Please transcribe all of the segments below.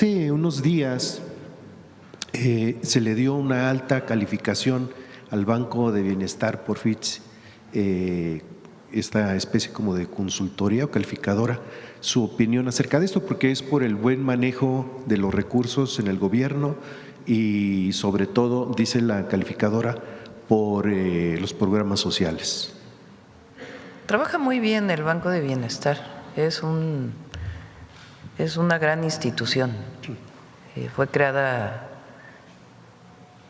Hace unos días se le dio una alta calificación al Banco de Bienestar por Fitch, esta especie como de consultoría o calificadora, su opinión acerca de esto, porque es por el buen manejo de los recursos en el gobierno y sobre todo, dice la calificadora, por los programas sociales. Trabaja muy bien el Banco de Bienestar, es una gran institución. Fue creada,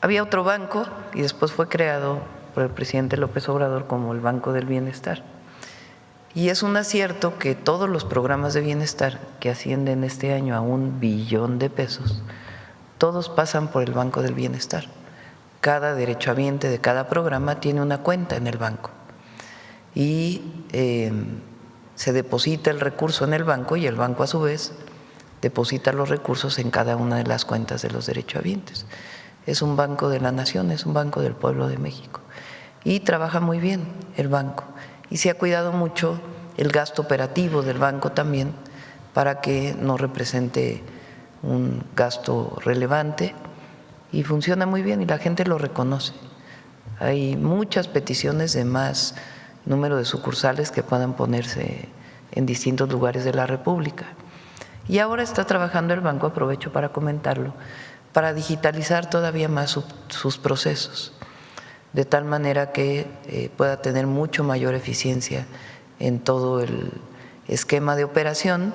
había otro banco y después fue creado por el presidente López Obrador como el Banco del Bienestar. Y es un acierto que todos los programas de bienestar que ascienden este año a $1 billón, todos pasan por el Banco del Bienestar. Cada derechohabiente de cada programa tiene una cuenta en el banco y se deposita el recurso en el banco y el banco a su vez deposita los recursos en cada una de las cuentas de los derechohabientes. Es un banco de la nación, es un banco del pueblo de México y trabaja muy bien el banco y se ha cuidado mucho el gasto operativo del banco también para que no represente un gasto relevante y funciona muy bien y la gente lo reconoce. Hay muchas peticiones de más número de sucursales que puedan ponerse en distintos lugares de la República. Y ahora está trabajando el banco, aprovecho para comentarlo, para digitalizar todavía más sus procesos, de tal manera que pueda tener mucho mayor eficiencia en todo el esquema de operación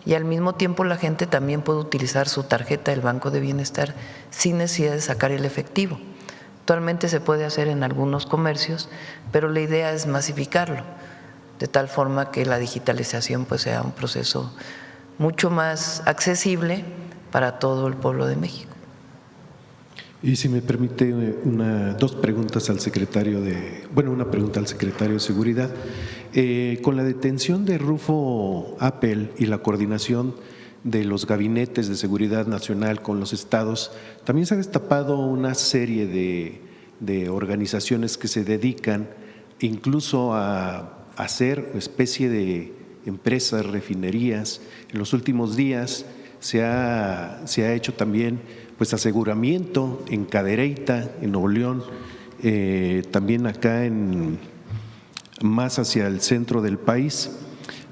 y al mismo tiempo la gente también puede utilizar su tarjeta del Banco de Bienestar sin necesidad de sacar el efectivo. Actualmente se puede hacer en algunos comercios, pero la idea es masificarlo, de tal forma que la digitalización pues sea un proceso mucho más accesible para todo el pueblo de México. Y si me permite dos preguntas al secretario una pregunta al secretario de Seguridad. Con la detención de Rufo Appel y la coordinación de los gabinetes de seguridad nacional con los estados, también se ha destapado una serie de organizaciones que se dedican incluso a hacer especie de empresas, refinerías. En los últimos días se ha hecho también pues aseguramiento en Cadereyta, en Nuevo León, también acá más hacia el centro del país.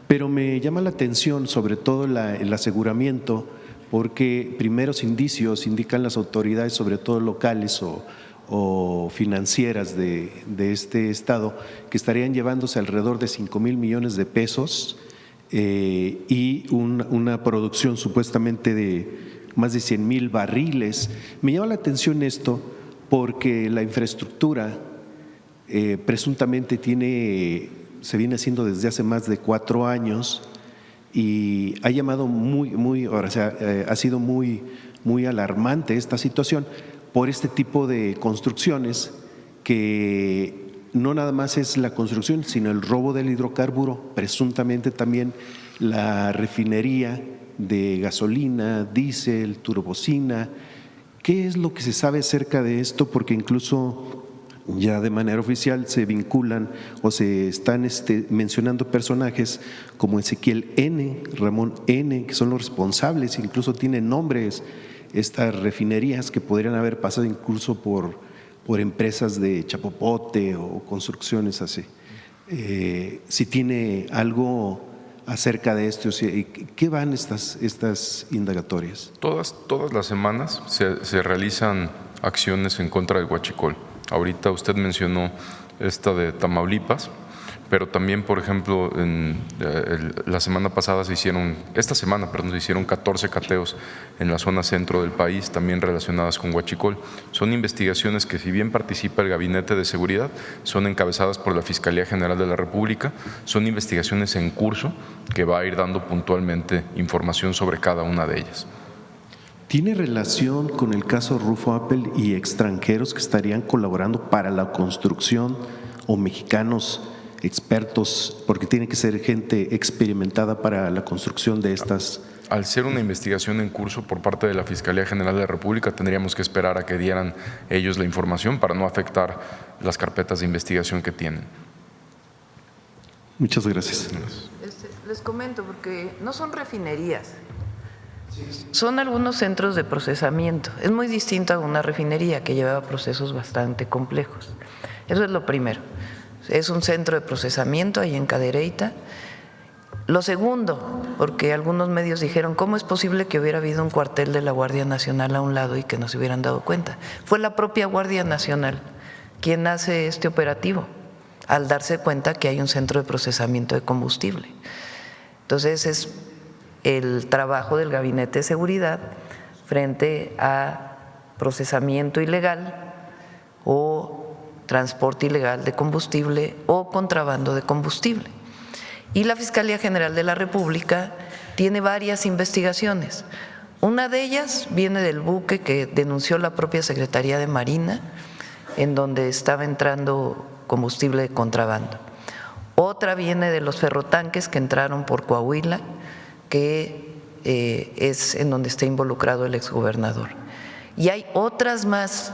Pero me llama la atención sobre todo el aseguramiento, porque primeros indicios indican las autoridades, sobre todo locales o financieras de este estado, que estarían llevándose alrededor de 5,000 millones de pesos y una producción supuestamente de más de 100,000 barriles. Me llama la atención esto porque la infraestructura presuntamente se viene haciendo desde hace más de 4 años y ha llamado ha sido muy alarmante esta situación por este tipo de construcciones que no nada más es la construcción, sino el robo del hidrocarburo, presuntamente también la refinería de gasolina, diésel, turbocina. ¿Qué es lo que se sabe acerca de esto? Porque incluso ya de manera oficial se vinculan o se están mencionando personajes como Ezequiel N., Ramón N., que son los responsables, incluso tienen nombres estas refinerías que podrían haber pasado incluso por empresas de chapopote o construcciones así. Si tiene algo acerca de esto, ¿qué van estas indagatorias? Todas las semanas se realizan acciones en contra del huachicol. Ahorita usted mencionó esta de Tamaulipas, pero también, por ejemplo, esta semana se hicieron 14 cateos en la zona centro del país, también relacionadas con huachicol. Son investigaciones que, si bien participa el Gabinete de Seguridad, son encabezadas por la Fiscalía General de la República, son investigaciones en curso que va a ir dando puntualmente información sobre cada una de ellas. ¿Tiene relación con el caso Rufo Appel y extranjeros que estarían colaborando para la construcción o mexicanos expertos, porque tiene que ser gente experimentada para la construcción de estas? Al ser una investigación en curso por parte de la Fiscalía General de la República, tendríamos que esperar a que dieran ellos la información para no afectar las carpetas de investigación que tienen. Muchas gracias. Les comento, porque no son refinerías, Son algunos centros de procesamiento. Es muy distinto a una refinería que llevaba procesos bastante complejos. Eso es lo primero. Es un centro de procesamiento ahí en Cadereyta. Lo segundo, porque algunos medios dijeron, ¿cómo es posible que hubiera habido un cuartel de la Guardia Nacional a un lado y que no se hubieran dado cuenta? Fue la propia Guardia Nacional quien hace este operativo, al darse cuenta que hay un centro de procesamiento de combustible. Entonces, es el trabajo del Gabinete de Seguridad frente a procesamiento ilegal o transporte ilegal de combustible o contrabando de combustible. Y la Fiscalía General de la República tiene varias investigaciones. Una de ellas viene del buque que denunció la propia Secretaría de Marina, en donde estaba entrando combustible de contrabando. Otra viene de los ferrotanques que entraron por Coahuila, que es en donde está involucrado el exgobernador. Y hay otras más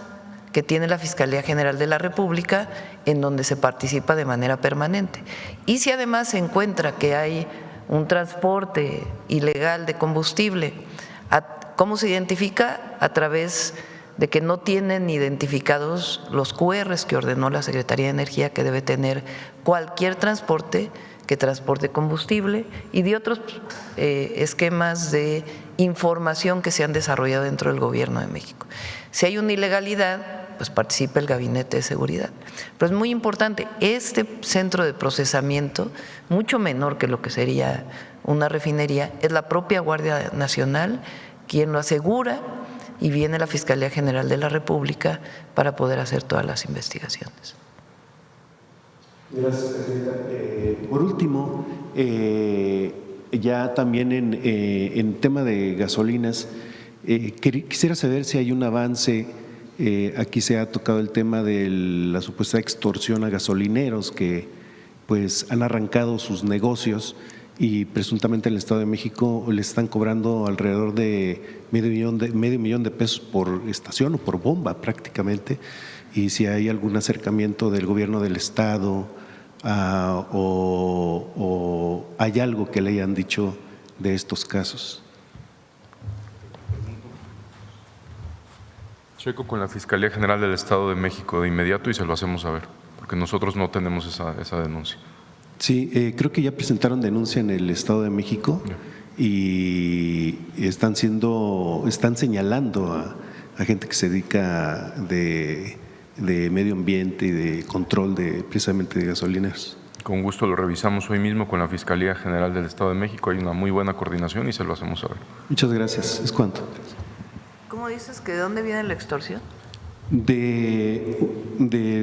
que tiene la Fiscalía General de la República, en donde se participa de manera permanente. Y si además se encuentra que hay un transporte ilegal de combustible, ¿cómo se identifica? A través de que no tienen identificados los QRs que ordenó la Secretaría de Energía que debe tener cualquier transporte que transporte combustible y de otros esquemas de información que se han desarrollado dentro del Gobierno de México. Si hay una ilegalidad, pues participa el Gabinete de Seguridad. Pero es muy importante, este centro de procesamiento, mucho menor que lo que sería una refinería, es la propia Guardia Nacional quien lo asegura y viene la Fiscalía General de la República para poder hacer todas las investigaciones. Gracias, Presidenta. Por último, ya también en tema de gasolinas, quisiera saber si hay un avance. Aquí se ha tocado el tema de la supuesta extorsión a gasolineros que pues han arrancado sus negocios y presuntamente en el Estado de México le están cobrando alrededor de medio millón de pesos por estación o por bomba prácticamente, y si hay algún acercamiento del gobierno del Estado o hay algo que le hayan dicho de estos casos. Checo con la Fiscalía General del Estado de México de inmediato y se lo hacemos saber, porque nosotros no tenemos esa denuncia. Sí, creo que ya presentaron denuncia en el Estado de México y están señalando a gente que se dedica de medio ambiente y de control precisamente de gasolineros. Con gusto lo revisamos hoy mismo con la Fiscalía General del Estado de México. Hay una muy buena coordinación y se lo hacemos saber. Muchas gracias. ¿Es cuánto? ¿Cómo dices que de dónde viene la extorsión?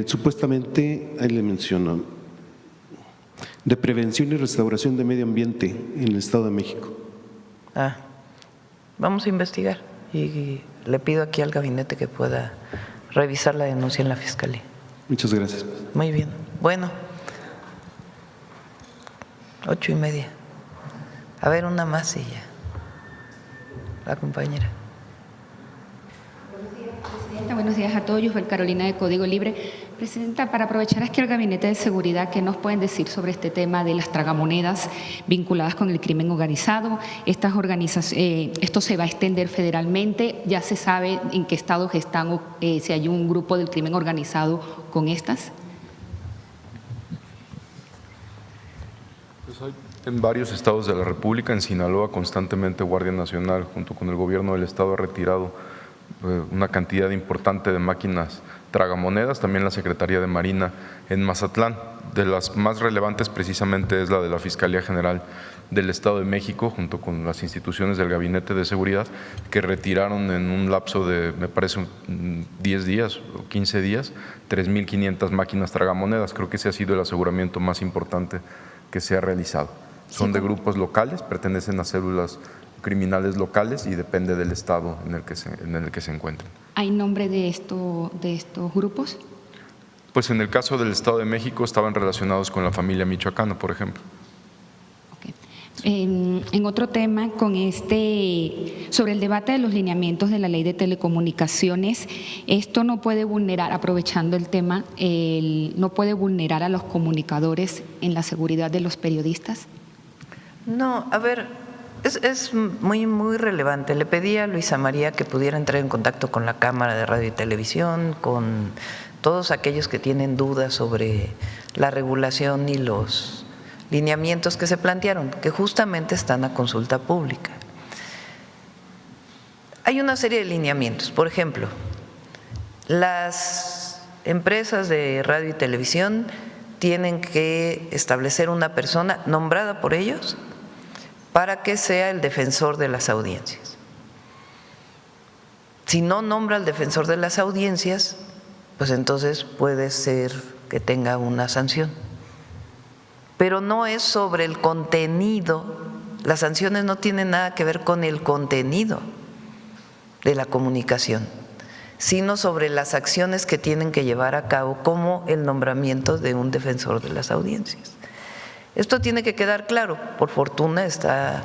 Supuestamente, ahí le menciono, de prevención y restauración de medio ambiente en el Estado de México. Vamos a investigar y le pido aquí al gabinete que pueda revisar la denuncia en la Fiscalía. Muchas gracias. Muy bien. Bueno, 8:30. A ver, una más y ya. La compañera. Presidenta, buenos días a todos. Yo soy Carolina de Código Libre. Presidenta, para aprovechar aquí al Gabinete de Seguridad, ¿qué nos pueden decir sobre este tema de las tragamonedas vinculadas con el crimen organizado? Esto se va a extender federalmente. ¿Ya se sabe en qué estados están o si hay un grupo del crimen organizado con estas? Pues hay en varios estados de la República. En Sinaloa constantemente Guardia Nacional junto con el gobierno del estado ha retirado una cantidad importante de máquinas tragamonedas, también la Secretaría de Marina en Mazatlán. De las más relevantes precisamente es la de la Fiscalía General del Estado de México junto con las instituciones del Gabinete de Seguridad, que retiraron en un lapso de, me parece, 10 días o 15 días, 3.500 máquinas tragamonedas. Creo que ese ha sido el aseguramiento más importante que se ha realizado. Son de grupos locales, pertenecen a células criminales locales y depende del estado en el que se encuentren. ¿Hay nombre de estos grupos? Pues en el caso del Estado de México estaban relacionados con la familia michoacana, por ejemplo. Okay. En otro tema, sobre el debate de los lineamientos de la Ley de Telecomunicaciones, esto no puede vulnerar, aprovechando el tema, no puede vulnerar a los comunicadores en la seguridad de los periodistas. No, a ver, Es muy relevante. Le pedí a Luisa María que pudiera entrar en contacto con la Cámara de Radio y Televisión, con todos aquellos que tienen dudas sobre la regulación y los lineamientos que se plantearon, que justamente están a consulta pública. Hay una serie de lineamientos. Por ejemplo, las empresas de radio y televisión tienen que establecer una persona nombrada por ellos para que sea el defensor de las audiencias. Si no nombra al defensor de las audiencias, pues entonces puede ser que tenga una sanción. Pero no es sobre el contenido, las sanciones no tienen nada que ver con el contenido de la comunicación, sino sobre las acciones que tienen que llevar a cabo, como el nombramiento de un defensor de las audiencias. Esto tiene que quedar claro. Por fortuna está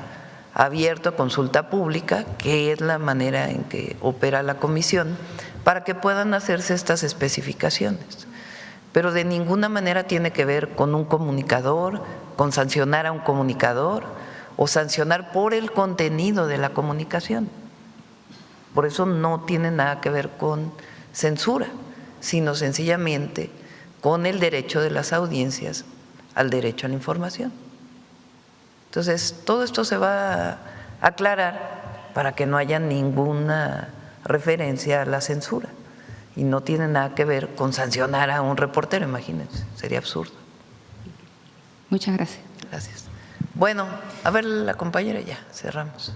abierto a consulta pública, que es la manera en que opera la comisión, para que puedan hacerse estas especificaciones. Pero de ninguna manera tiene que ver con un comunicador, con sancionar a un comunicador o sancionar por el contenido de la comunicación. Por eso no tiene nada que ver con censura, sino sencillamente con el derecho de las audiencias al derecho a la información. Entonces, todo esto se va a aclarar para que no haya ninguna referencia a la censura, y no tiene nada que ver con sancionar a un reportero, imagínense, sería absurdo. Muchas gracias. Gracias. Bueno, a ver, la compañera, ya cerramos.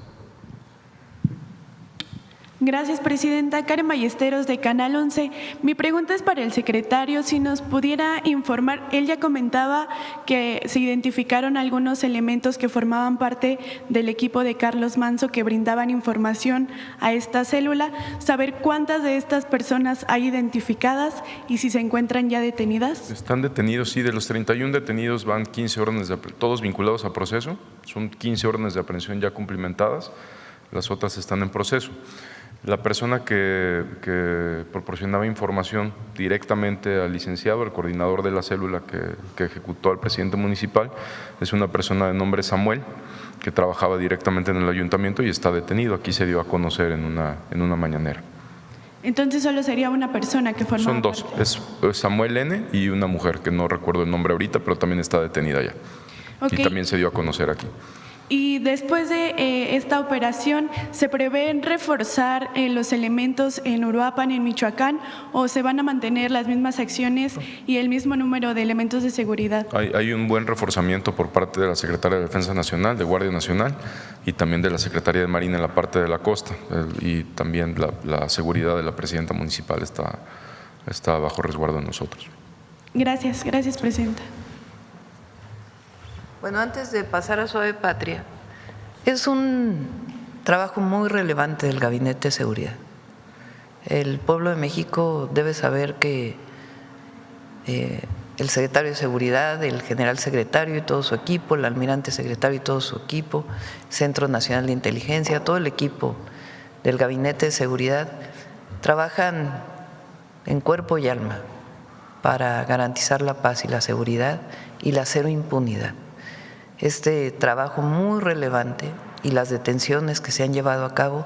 Gracias, presidenta. Karen Ballesteros, de Canal 11. Mi pregunta es para el secretario, si nos pudiera informar. Él ya comentaba que se identificaron algunos elementos que formaban parte del equipo de Carlos Manzo que brindaban información a esta célula. Saber cuántas de estas personas hay identificadas y si se encuentran ya detenidas. Están detenidos, sí, de los 31 detenidos van 15 órdenes, todos vinculados a proceso. Son 15 órdenes de aprehensión ya cumplimentadas, las otras están en proceso. La persona que proporcionaba información directamente al licenciado, el coordinador de la célula que ejecutó al presidente municipal, es una persona de nombre Samuel, que trabajaba directamente en el ayuntamiento y está detenido. Aquí se dio a conocer en una mañanera. Entonces solo sería una persona que formaba. Son dos, es Samuel N. y una mujer que no recuerdo el nombre ahorita, pero también está detenida ya. Okay. Y también se dio a conocer aquí. Y después de esta operación, ¿se prevén reforzar los elementos en Uruapan, en Michoacán, o se van a mantener las mismas acciones y el mismo número de elementos de seguridad? Hay un buen reforzamiento por parte de la Secretaría de Defensa Nacional, de Guardia Nacional, y también de la Secretaría de Marina en la parte de la costa, y también la seguridad de la presidenta municipal está bajo resguardo de nosotros. Gracias, presidenta. Bueno, antes de pasar a Suave Patria, es un trabajo muy relevante del Gabinete de Seguridad. El pueblo de México debe saber que el secretario de Seguridad, el general secretario y todo su equipo, el almirante secretario y todo su equipo, Centro Nacional de Inteligencia, todo el equipo del Gabinete de Seguridad trabajan en cuerpo y alma para garantizar la paz y la seguridad y la cero impunidad. Este trabajo muy relevante y las detenciones que se han llevado a cabo,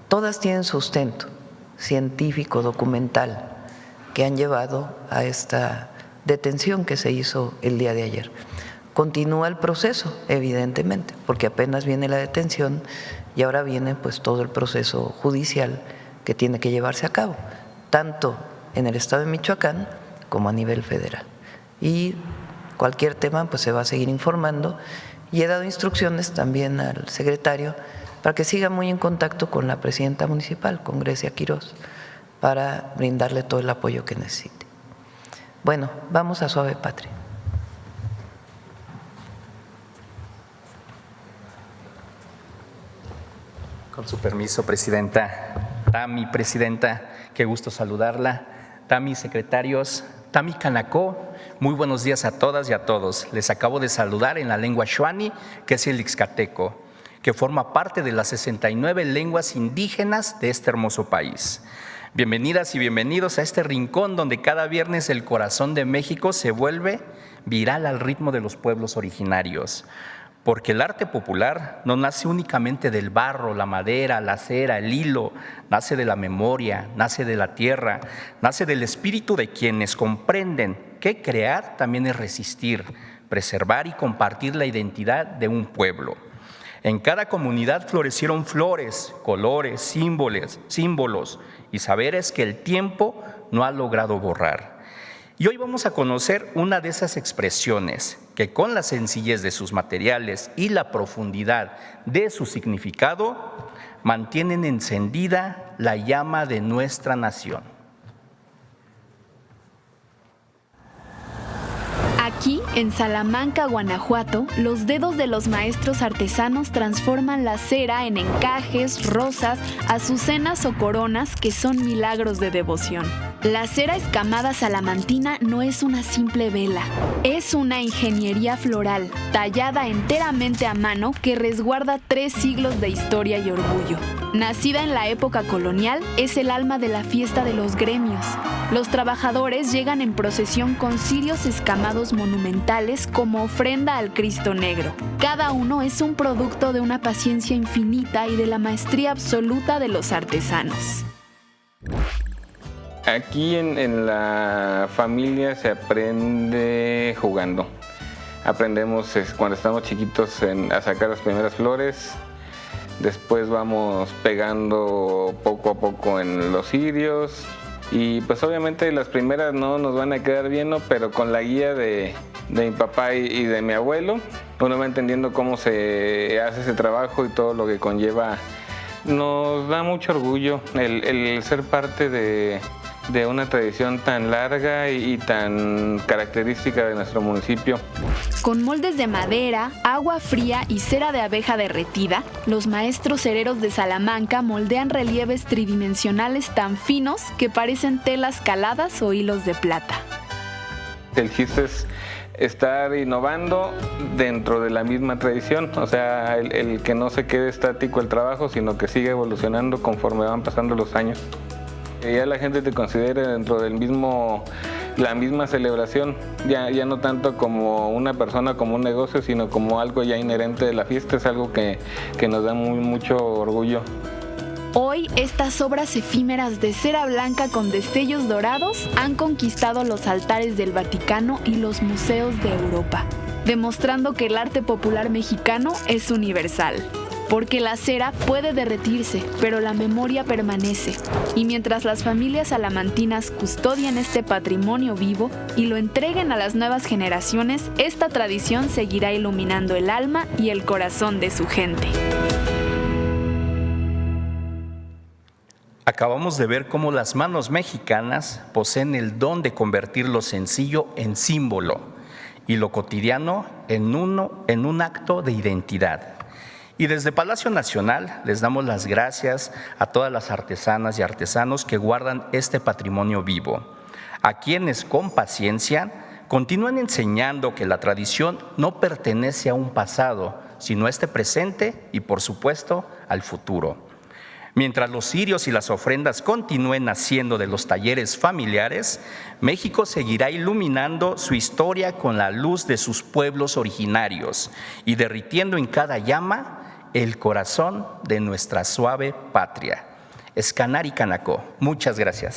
todas tienen sustento científico, documental, que han llevado a esta detención que se hizo el día de ayer. Continúa el proceso, evidentemente, porque apenas viene la detención y ahora viene pues todo el proceso judicial que tiene que llevarse a cabo, tanto en el estado de Michoacán como a nivel federal. Y cualquier tema pues se va a seguir informando, y he dado instrucciones también al secretario para que siga muy en contacto con la presidenta municipal, con Grecia Quirós, para brindarle todo el apoyo que necesite. Bueno, vamos a Suave Patria. Con su permiso, presidenta. Tami, presidenta, qué gusto saludarla. Tami, secretarios. Tami Canacó, muy buenos días a todas y a todos. Les acabo de saludar en la lengua Xuani, que es el Ixcateco, que forma parte de las 69 lenguas indígenas de este hermoso país. Bienvenidas y bienvenidos a este rincón donde cada viernes el corazón de México se vuelve viral al ritmo de los pueblos originarios. porque el arte popular no nace únicamente del barro, la madera, la cera, el hilo, nace de la memoria, nace de la tierra, nace del espíritu de quienes comprenden que crear también es resistir, preservar y compartir la identidad de un pueblo. En cada comunidad florecieron flores, colores, símbolos y saberes que el tiempo no ha logrado borrar. Y hoy vamos a conocer una de esas expresiones que con la sencillez de sus materiales y la profundidad de su significado mantienen encendida la llama de nuestra nación. Aquí, en Salamanca, Guanajuato, los dedos de los maestros artesanos transforman la cera en encajes, rosas, azucenas o coronas que son milagros de devoción. La cera escamada salamantina no es una simple vela, es una ingeniería floral, tallada enteramente a mano que resguarda 3 siglos de historia y orgullo. Nacida en la época colonial, es el alma de la fiesta de los gremios. Los trabajadores llegan en procesión con cirios escamados monumentales como ofrenda al Cristo Negro. Cada uno es un producto de una paciencia infinita y de la maestría absoluta de los artesanos. Aquí en la familia se aprende jugando. Aprendemos cuando estamos chiquitos a sacar las primeras flores. Después vamos pegando poco a poco en los cirios. Y pues obviamente las primeras no nos van a quedar bien, ¿no? Pero con la guía de mi papá y de mi abuelo, uno va entendiendo cómo se hace ese trabajo y todo lo que conlleva. Nos da mucho orgullo el ser parte de una tradición tan larga y tan característica de nuestro municipio. Con moldes de madera, agua fría y cera de abeja derretida, los maestros cereros de Salamanca moldean relieves tridimensionales tan finos que parecen telas caladas o hilos de plata. El chiste es estar innovando dentro de la misma tradición, o sea, el que no se quede estático el trabajo, sino que siga evolucionando conforme van pasando los años. Ya la gente te considera dentro del la misma celebración, ya no tanto como una persona, como un negocio, sino como algo ya inherente de la fiesta, es algo que nos da mucho orgullo. Hoy, estas obras efímeras de cera blanca con destellos dorados han conquistado los altares del Vaticano y los museos de Europa, demostrando que el arte popular mexicano es universal. Porque la cera puede derretirse, pero la memoria permanece. Y mientras las familias salamantinas custodian este patrimonio vivo y lo entreguen a las nuevas generaciones, esta tradición seguirá iluminando el alma y el corazón de su gente. Acabamos de ver cómo las manos mexicanas poseen el don de convertir lo sencillo en símbolo y lo cotidiano en un acto de identidad. Y desde Palacio Nacional les damos las gracias a todas las artesanas y artesanos que guardan este patrimonio vivo, a quienes con paciencia continúan enseñando que la tradición no pertenece a un pasado, sino a este presente y, por supuesto, al futuro. Mientras los cirios y las ofrendas continúen naciendo de los talleres familiares, México seguirá iluminando su historia con la luz de sus pueblos originarios y derritiendo en cada llama el corazón de nuestra suave patria. Escanar y Canacó. Muchas gracias.